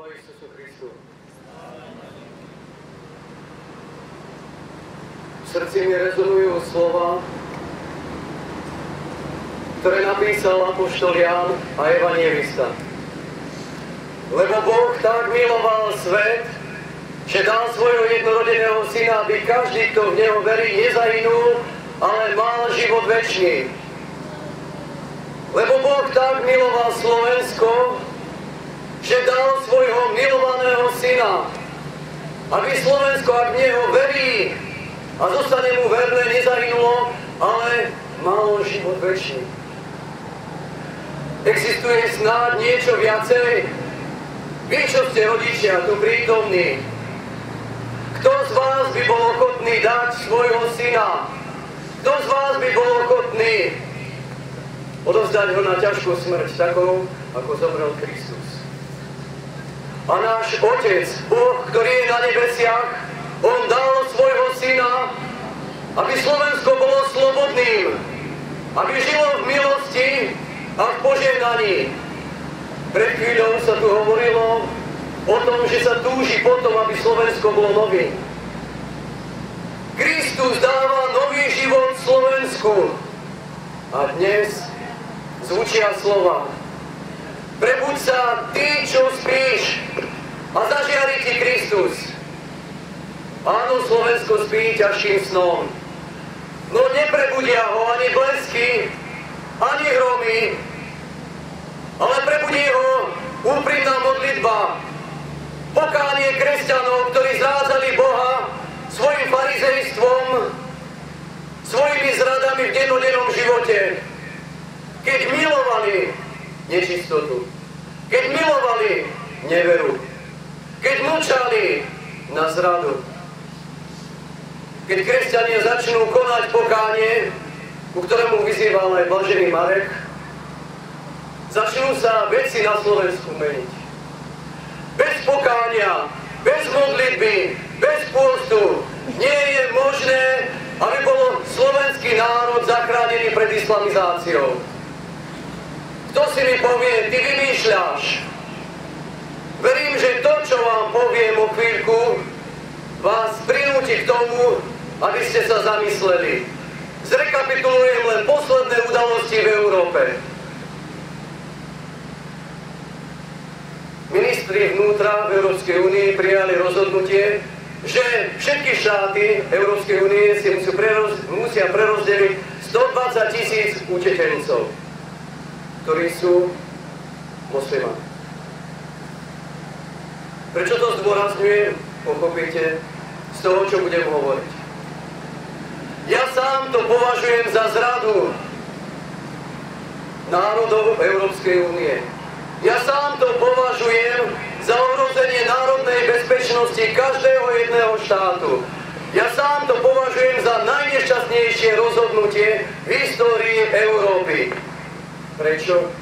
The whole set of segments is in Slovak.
Sláva Isusu Christu. V srdci mi rezonujú slova, ktoré napísal apoštol Ján a evanjelista. Lebo Boh tak miloval svet, že dal svojho jednorodeného syna, aby každý, kto v neho verí, nezahynul, ale mal život večný. Lebo Boh tak miloval Slovensko, že dal svojho milovaného syna, aby Slovensko, ak v neho verí a zostane mu verné, nezahynulo, ale malo život večný. Existuje snáď niečo viacej? Vy, čo ste rodičia tu prítomní, kto z vás by bol ochotný dať svojho syna? Kto z vás by bol ochotný odovzdať ho na ťažkú smrť, takou, ako zomrel Kristus? A náš Otec, Boh, ktorý je na nebesiach, On dal svojho syna, aby Slovensko bolo slobodným, aby žilo v milosti a v požehnaní. Pred chvíľou sa tu hovorilo o tom, že sa túži potom, aby Slovensko bolo novým. Kristus dáva nový život Slovensku. A dnes zvučia slova: prebuď sa, ty, čo spíš, a zažiari ti Kristus. Áno, Slovensko spí ťažkým snom. No neprebudia ho ani blesky, ani hromy, ale prebudí ho úprimná modlitba, pokánie kresťanov, ktorí zrádzali Boha svojim farizejstvom, svojimi zradami v dennodennom živote. Keď milovali nečistotu, keď milovali neveru, keď mlčali na zradu, keď kresťania začnú konať pokánie, ku ktorému vyzýval aj blažený Marek, začnú sa veci na Slovensku meniť. Bez pokánia, bez modlitby, bez pôstu nie je možné, aby bol slovenský národ zachránený pred islamizáciou. Kto si mi povie, ty vymýšľaš? Verím, že to, čo vám poviem o chvíľku, vás prinúti k tomu, aby ste sa zamysleli. Zrekapitulujem len posledné udalosti v Európe. Ministri vnútra v Európskej únii prijali rozhodnutie, že všetky štáty Európskej únie si musia prerozdeliť 120 000 utečencov, ktorí sú moslimami. Prečo to zdôrazňujem? Pochopíte z toho, čo budem hovoriť. Ja sám to považujem za zradu národov Európskej únie. Ja sám to považujem za ohrozenie národnej bezpečnosti každého jedného štátu. Ja sám to považujem za najnešťastnejšie rozhodnutie v histórii Európy. Prečo?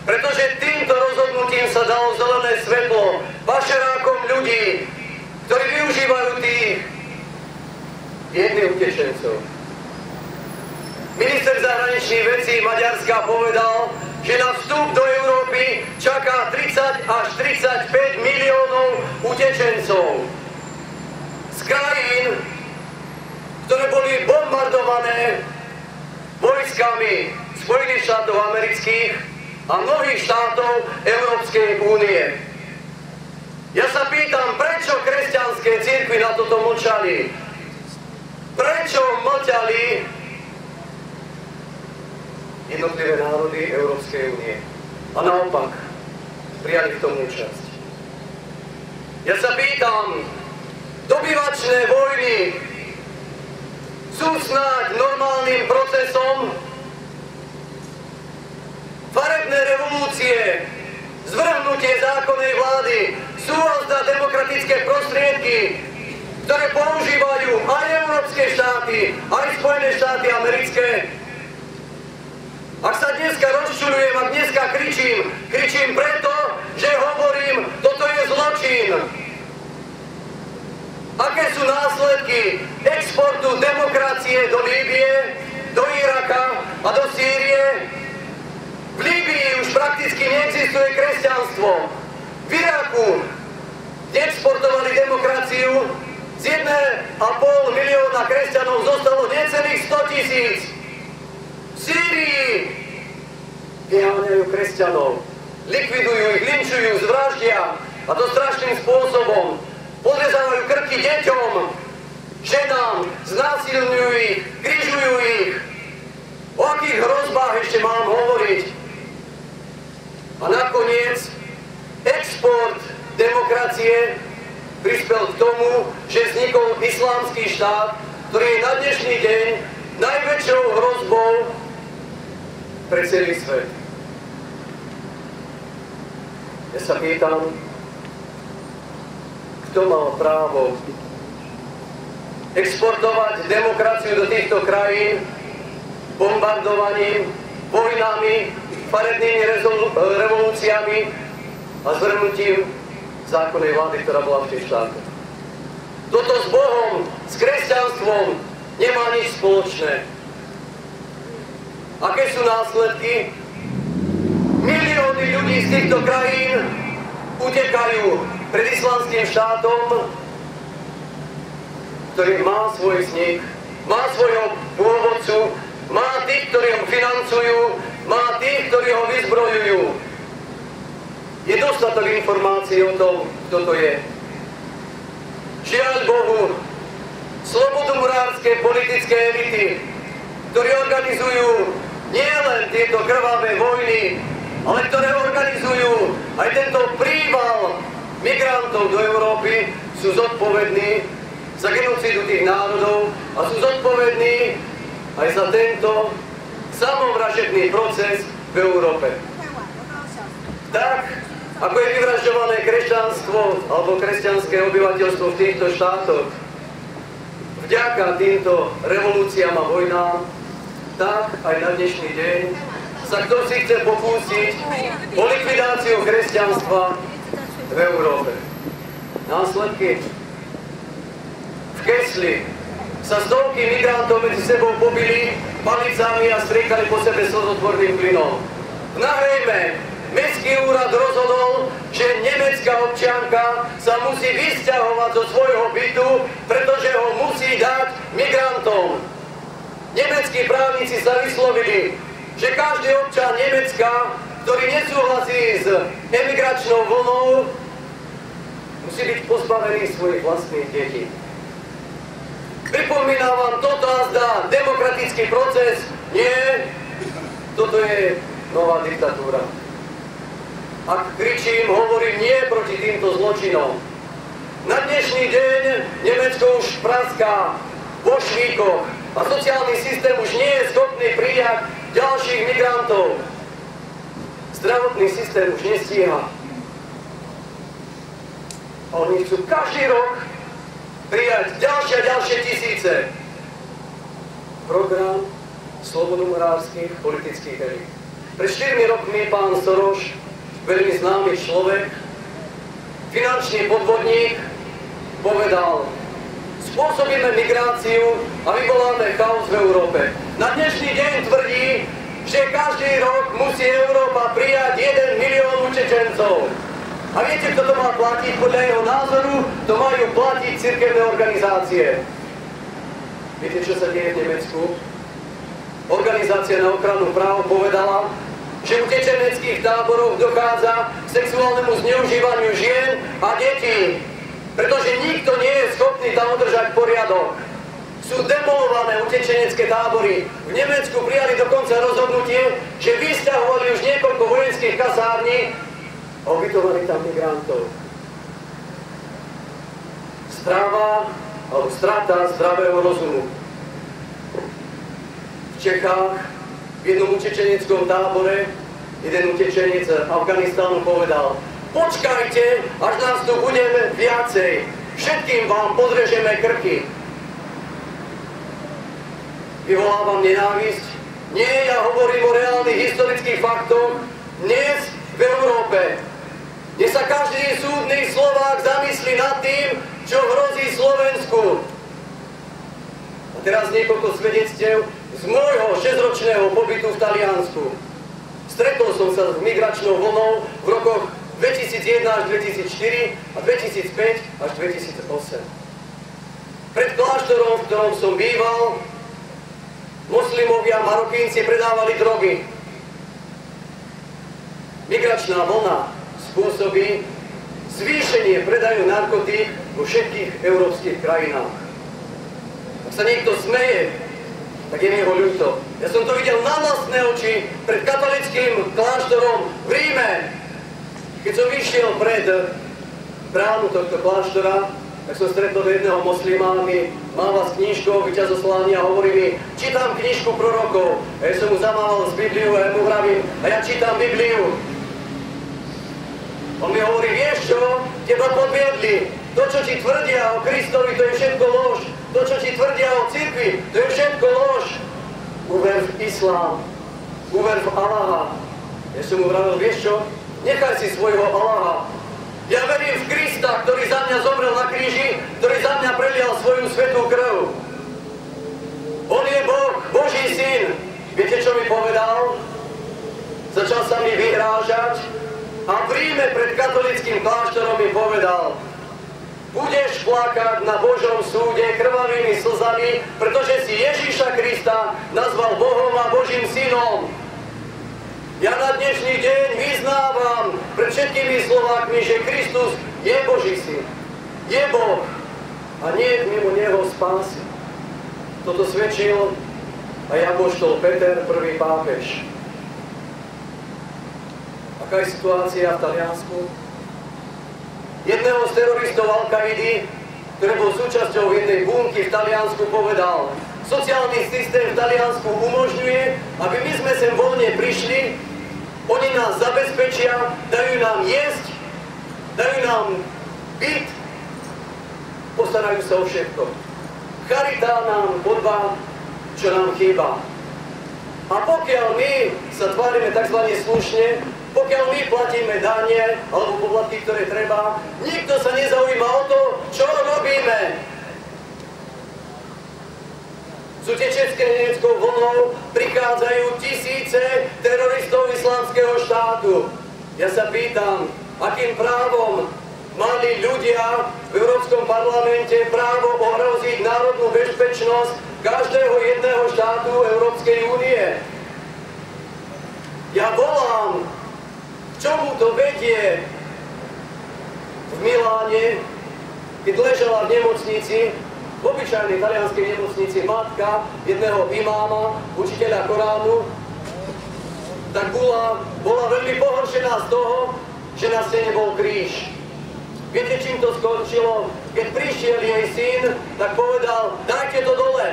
Pretože týmto rozhodnutím sa dalo zelené svetlo pašerákom ľudí, ktorí využívajú tých jedných utečencov. Minister zahraničných vecí Maďarska povedal, že na vstup do Európy čaká 30 až 35 miliónov utečencov z krajín, ktoré boli bombardované vojskami Spojených štátov amerických a mnohých štátov Európskej únie. Ja sa pýtam, prečo kresťanské cirkvi na toto mlčali? Prečo mlčali jednotlivé národy Európskej únie? A naopak, prijali k tomu účasť. Ja sa pýtam, dobyvačné vojny sú snáď normálnym procesom? Farebné revolúcie, zvrhnutie zákonnej vlády sú azda demokratické prostriedky, ktoré používajú aj európske štáty, aj Spojené štáty americké. Ak sa dneska rozčuľujem, ak dneska kričím preto, že hovorím, toto je zločin. Aké sú následky exportu demokracie do Líbie, do Iraka a do Sýrie? V Líbii už prakticky neexistuje kresťanstvo. V Iraku milióna kresťanov zostalo necelých 100 000. V Sýrii vyháňajú kresťanov, likvidujú ich, linčujú, zvraždia, a to strašným spôsobom. Podrezávajú krky deťom, ženám, znásilňujú ich, križujú ich. O akých hrozbách ešte mám hovoriť? A nakoniec export demokracie prispel k tomu, že vznikol islamský štát, ktorý je na dnešný deň najväčšou hrozbou pre celý svet. Ja sa pýtam, kto mal právo exportovať demokraciu do týchto krajín bombardovaním, vojnami, farebnými revolúciami a zvrhnutím zákonnej vlády, ktorá bola v tých štátoch. Toto s Bohom, s kresťanstvom nemá nič spoločné. Aké sú následky? Milióny ľudí z týchto krajín utekajú pred islamským štátom, ktorý má svoj vznik, má svojho pôvodcu, má tých, ktorí ho financujú, má tých, ktorí ho vyzbrojujú. Je dostatok informácií o tom, kto to je. Žiaľ Bohu, slobodomurárske politické elity, ktorí organizujú nielen tieto krvavé vojny, ale ktoré organizujú aj tento príval migrantov do Európy, sú zodpovední za genocídu tých národov a sú zodpovední aj za tento samovražedný proces v Európe. Tak, ako je vyvražďované kresťanstvo alebo kresťanské obyvateľstvo v týchto štátoch vďaka týmto revolúciám a vojnám, tak aj na dnešný deň sa kto si chce pokúsiť o likvidáciu kresťanstva v Európe. Následky. V Kesli sa stovky migrantov medzi sebou pobili palicami a striekali po sebe slzotvorným plynom. V Nahrejme mestský úrad rozhodol, že nemecká občianka sa musí vysťahovať zo svojho bytu, pretože ho musí dať migrantom. Nemeckí právnici sa vyslovili, že každý občan Nemecka, ktorý nesúhlasí s emigračnou vlnou, musí byť pozbavený svojich vlastných detí. Pripomínam vám, toto azda demokratický proces? Nie, toto je nová diktatúra. Ak kričím, hovorím nie proti týmto zločinom. Na dnešný deň Nemecko už praská vo švíkoch a sociálny systém už nie je schopný prijať ďalších migrantov. Zdravotný systém už nestíha. A oni chcú každý rok prijať ďalšie a ďalšie tisíce. Program slobodomurárskych politických elít. Pred 4 rokmi pán Soros, veľmi známy človek, finančný podvodník, povedal: spôsobíme migráciu a vyvoláme chaos v Európe. Na dnešný deň tvrdí, že každý rok musí Európa prijať 1 milión utečencov. A viete, kto to má platiť? Podľa jeho názoru to majú platiť cirkevné organizácie. Viete, čo sa deje v Nemecku? Organizácia na ochranu práv povedala, že v utečeneckých táboroch dochádza k sexuálnemu zneužívaniu žien a detí, pretože nikto nie je schopný tam udržať poriadok. Sú demolované utečenecké tábory. V Nemecku prijali dokonca rozhodnutie, že vysťahovali už niekoľko vojenských kasární a ubytovali tam migrantov. Strata zdravého rozumu. V Čechách v jednom utečeneckom tábore jeden utečenec z Afganistánu povedal: počkajte, až nás tu budeme viacej. Všetkým vám podrežeme krky. Vyvolávam nenávisť? Nie, ja hovorím o reálnych historických faktoch dnes v Európe. Kde sa každý súdny Slovák zamyslí nad tým, čo hrozí Slovensku. A teraz niekoľko svedectiev z môjho 6-ročného pobytu v Taliansku. Stretol som sa s migračnou vlnou v rokoch 2001 až 2004 a 2005 až 2008. Pred kláštorom, v ktorom som býval, moslimovia a Marokínci predávali drogy. Migračná vlna spôsobí zvýšenie predaju narkotík vo všetkých európskych krajinách. Ak sa niekto smeje, tak je mi ho ľúto. Ja som to videl na vlastné oči pred katolickým kláštorom v Ríme. Keď som vyšiel pred bránu tohto kláštora, tak som stretol jedného moslima, mi máva s knižkou, vyťaz oslání a hovorí mi, čítam knižku prorokov. A ja som mu zamával z Bibliu a ja mu vravím, a ja čítam Bibliu. On mi hovorí, vieš čo, teba podviedli. To, čo ti tvrdia o Kristovi, to je všetko lož. To, čo ti tvrdia o cirkvi, to je všetko lož. Uver v Islám, uver v Allaha. Ja som mu vravil, vieš čo, nechaj si svojho Allaha. Ja verím v Krista, ktorý za mňa zomrel na kríži, ktorý za mňa prelial svoju svätú krv. On je Boh, Boží syn. Viete, čo mi povedal? Začal sa mi vyhrážať a v Ríme pred katolickým kláštorom mi povedal, budeš plakať na Božom súde krvavými slzami, pretože si Ježíša Krista nazval Bohom a Božím synom. Ja na dnešný deň vyznávam pred všetkými Slovákmi, že Kristus je Boží syn, je Boh a nie je mimo Neho spásy. Toto svedčil aj apoštol Peter, prvý pápež. Aká je situácia v Taliansku? Jedného z teroristov Al-Kaidy, ktorý bol súčasťou jednej bunky v Taliansku, povedal, sociálny systém v Taliansku umožňuje, aby my sme sem voľne prišli, oni nás zabezpečia, dajú nám jesť, dajú nám byt, postarajú sa o všetko. Charita nám podbá, čo nám chýba. A pokiaľ my sa tvárime tzv. Slušne, pokiaľ my platíme dane alebo poplatky, ktoré treba, nikto sa nezaujíma o to, čo robíme. S utečeneckou vlnou prichádzajú tisíce teroristov Islamského štátu. Ja sa pýtam, akým právom mali ľudia v Európskom parlamente právo ohroziť národnú bezpečnosť každého jedného štátu Európskej únie. Ja volám, k čomu to vedie v Miláne, keď ležela v nemocnici, v obyčajnej talianskej nemocnici matka jedného imáma, učiteľa Koránu, tak bola veľmi pohoršená z toho, že na stene bol kríž. Viete, čím to skončilo? Keď prišiel jej syn, tak povedal, dajte to dole.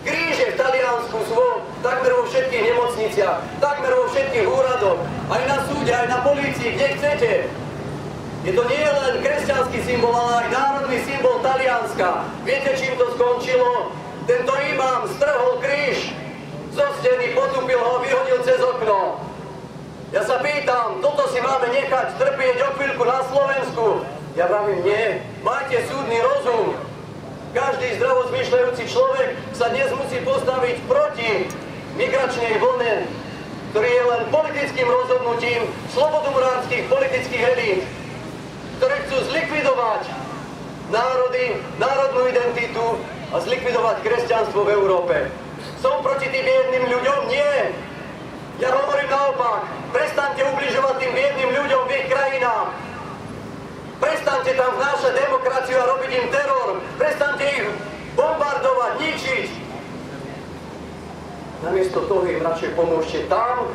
Kríže v Taliansku sú takmer vo všetkých nemocniciach, takmer vo všetkých úradoch, aj na súde, aj na polícii, kde chcete. Je to nie len kresťanský symbol, ale aj národný symbol Talianska. Viete, čím to skončilo? Tento imám strhol kríž zo steny, potupil ho a vyhodil cez okno. Ja sa pýtam, toto si máme nechať trpieť o chvíľku na Slovensku? Ja vravím, nie. Majte súdny rozum. Každý zdravozmýšľajúci človek sa dnes musí postaviť proti migračnej vlne, ktorý je len politickým rozhodnutím slobodomurárskych politických elít, ktoré chcú zlikvidovať národy, národnú identitu a zlikvidovať kresťanstvo v Európe. Som proti tým biedným ľuďom? Nie. Ja hovorím naopak. Prestaňte ubližovať tým biedným ľuďom v ich krajinách. Prestaňte tam vnášať demokraciu a robiť im teror. Prestaňte ich bombardovať, ničiť. Namiesto toho im radšej pomôžte tam,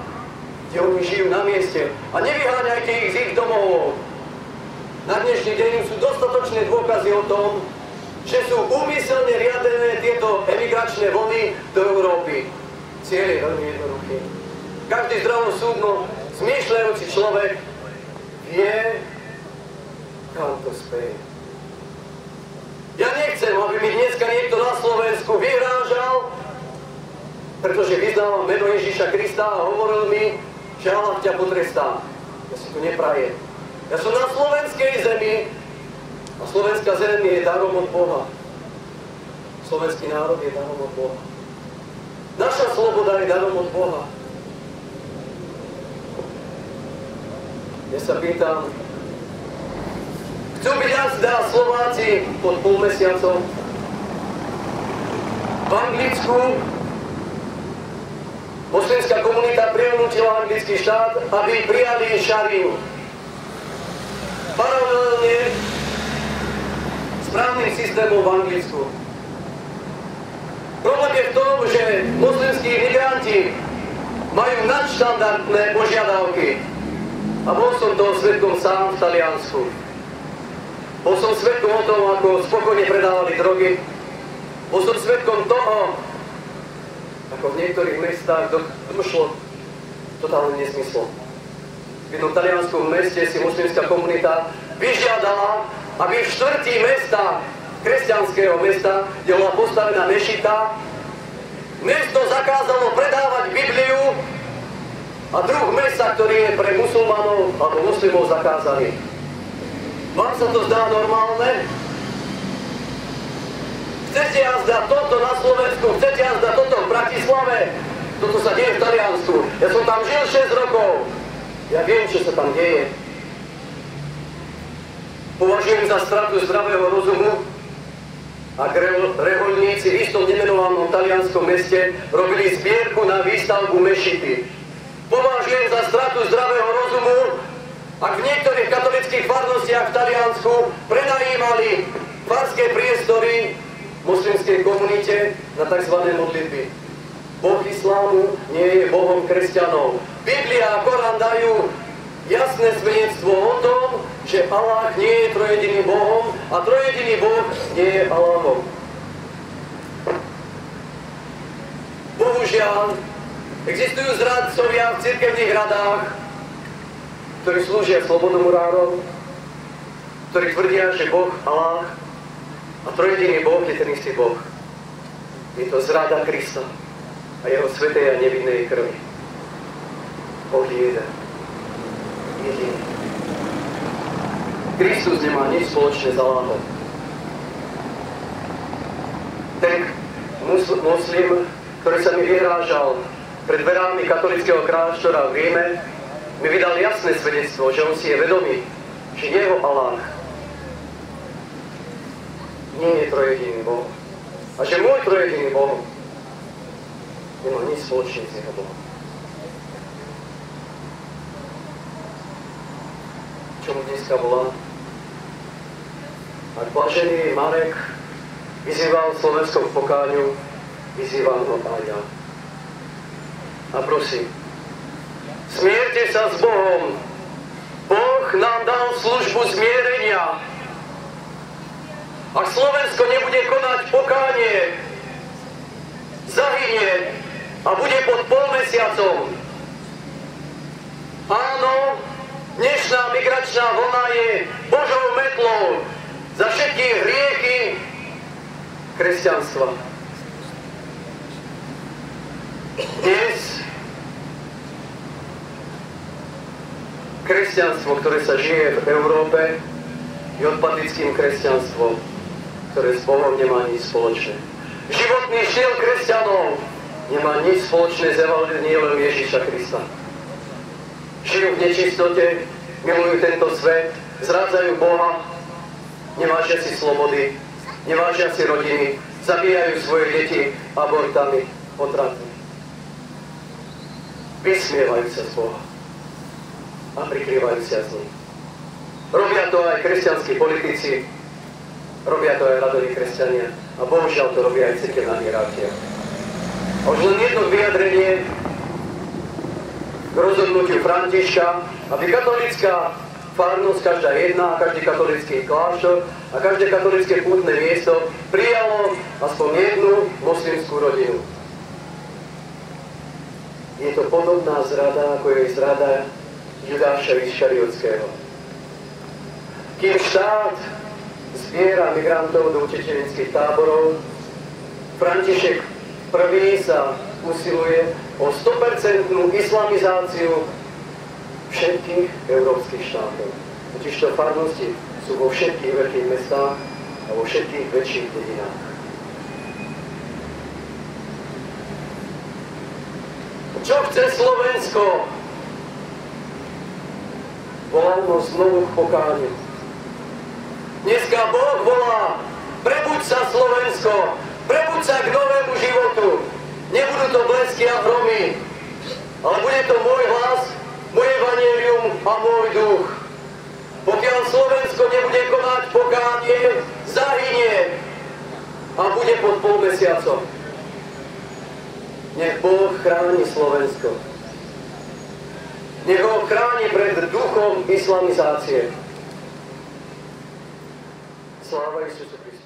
kde oni žijú na mieste. A nevyháňajte ich z ich domovov. Na dnešný deň sú dostatočné dôkazy o tom, že sú úmyselne riadené tieto emigračné vlny do Európy. Cieľ je veľmi jednoduchý. Každý zdravosúdno zmýšľajúci človek vie, kam to speje. Ja nechcem, aby mi dneska niekto na Slovensku vyhrážal, pretože vyznávam meno Ježíša Krista a hovoril mi, že Allah ťa potrestá. Ja si to neprajem. Ja som na slovenskej zemi a slovenská zem je darom od Boha. Slovenský národ je darom od Boha. Naša sloboda je darom od Boha. Ja sa pýtam, chcú byť azda Slováci pod polmesiacom? V Anglicku moslimská komunita prinútila anglický štát, aby prijali šariu. Paralelne s právnym systémom v Anglicku. Problém je v tom, že moslimskí migranti majú nadštandardné požiadavky. A bol som toho svedkom sám v Taliansku. Bol som svedkom o tom, ako spokojne predávali drogy. Bol som svedkom toho, ako v niektorých mestách došlo totálne nesmyslo. V jednom talianskom meste si moslimská komunita vyžiadala, aby v štvrtí mesta, kresťanského mesta, kde bola postavená mešita, mesto zakázalo predávať Bibliu a druh mesta, ktorý je pre musulmanov alebo muslimov zakázaný. Vám sa to zdá normálne? Chcete jazda toto na Slovensku, chcete jazda toto v Bratislave? Toto sa deje v Taliansku. Ja som tam žil 6 rokov. Ja viem, čo sa tam deje. Považujem za stratu zdravého rozumu, ak rehoľníci v istom nemenovanom talianskom meste robili zbierku na výstavbu mešity. Považujem za stratu zdravého rozumu, ak v niektorých katolických farnostiach v Taliansku prenajímali farské priestory moslimskej komunite na tzv. Modlitby. Boh islámu nie je Bohom kresťanov. Biblia a Korán dajú jasné svedectvo o tom, že Allah nie je trojediným Bohom a trojediný Boh nie je Allahom. Bohužiaľ, existujú zradcovia v cirkevných radách, ktorí slúžia slobodomurárom, ktorí tvrdia, že Boh, Allah a trojediný Boh je ten istý Boh. Je to zrada Krista a jeho svätej a nevinnej krvi. Boh je jeden. Jediný. Kristus nemá nič spoločné s Allahom. Ten muslim, ktorý sa mi vyhrážal pred dverami katolického kláštora v Ríme, mi vydal jasné svedectvo, že on si je vedomý, že jeho Allah nie je trojediný Boh. A že môj trojediný Boh nemá nič spoločné s jeho Bohom. Čo mu dneska volá? Ak blažený Marek vyzýval Slovensko k pokáňu, vyzývam ho aj ja. A prosím, smierte sa s Bohom. Boh nám dal službu zmierenia. Ak Slovensko nebude konať pokánie, zahynie a bude pod polmesiacom. Áno, dnešná migračná vlna je Božou metlou za všetky hriechy kresťanstva. Dnes kresťanstvo, ktoré sa žije v Európe, je odpadlickým kresťanstvom, ktoré s Bohom nemá nič spoločné. Životný štýl kresťanov nemá nič spoločné s evanjeliom Ježiša Krista. Žijú v nečistote, milujú tento svet, zrádzajú Boha, nevážia si slobody, nevážia si rodiny, zabíjajú svoje deti abortami, potratmi. Vysmievajú sa z Boha a prikrývajú sa z ním. Robia to aj kresťanskí politici, robia to aj radoví kresťania a bohužiaľ to robia aj cirkevná hierarchia. A už len jedno vyjadrenie k rozhodnutiu Františka, aby katolická farnosť, každá jedna, každý katolický kláštor a každé katolické pútne miesto prijalo aspoň jednu moslimskú rodinu. Je to podobná zrada, ako je zrada Judáša Iškariotského. Kým štát zbiera migrantov do utečeneckých táborov, František I sa usiluje o 100% islamizáciu všetkých európskych štátov. Totižto farnosti sú vo všetkých veľkých mestách a vo všetkých väčších dedinách. Čo chce Slovensko? Volajmo znovu k pokániu. Dneska Boh volá, prebuď sa Slovensko, Prebuď sa k novému životu. Nebudú to blesky a hromy, ale bude to môj hlas, moje evanjelium a môj duch. Pokiaľ Slovensko nebude konať pokánie, zahynie a bude pod polmesiacom. Nech Boh chráni Slovensko. Nech ho chráni pred duchom islamizácie. Sláva Isusu Kristu.